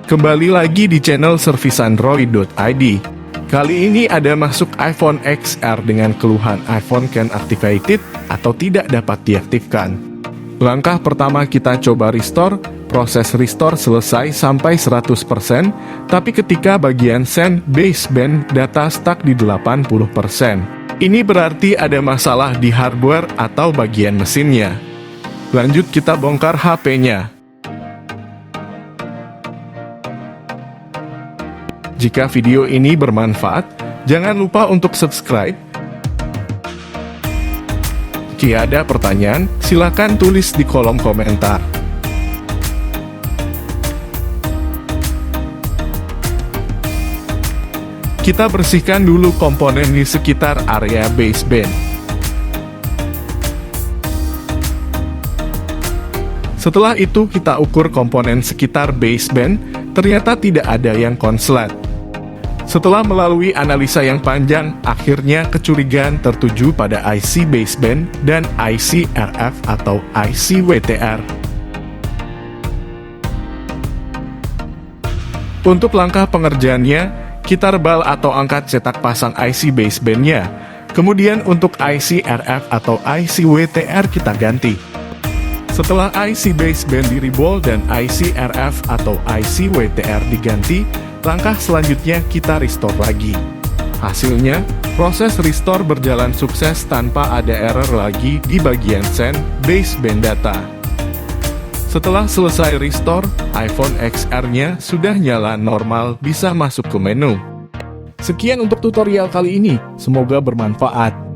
Kembali lagi di channel serviceandroid.id. Kali ini ada masuk iPhone XR dengan keluhan iPhone can activated atau tidak dapat diaktifkan. Langkah pertama kita coba restore. Proses restore selesai sampai 100%, tapi ketika bagian send baseband data stuck di 80%. Ini berarti ada masalah di hardware atau bagian mesinnya. Lanjut kita bongkar HP-nya. Jika video ini bermanfaat, jangan lupa untuk subscribe. Jika ada pertanyaan, silakan tulis di kolom komentar. Kita bersihkan dulu komponen di sekitar area baseband. Setelah itu kita ukur komponen sekitar baseband, ternyata tidak ada yang konslet. Setelah melalui analisa yang panjang, akhirnya kecurigaan tertuju pada IC baseband dan IC RF atau IC WTR. Untuk langkah pengerjaannya, kita rebal atau angkat cetak pasang IC basebandnya. Kemudian untuk IC RF atau IC WTR kita ganti. Setelah IC baseband diribol dan IC RF atau IC WTR diganti, langkah selanjutnya kita restore lagi. Hasilnya, proses restore berjalan sukses tanpa ada error lagi di bagian send baseband data. Setelah selesai restore, iPhone XR-nya sudah nyala normal, bisa masuk ke menu. Sekian untuk tutorial kali ini, semoga bermanfaat.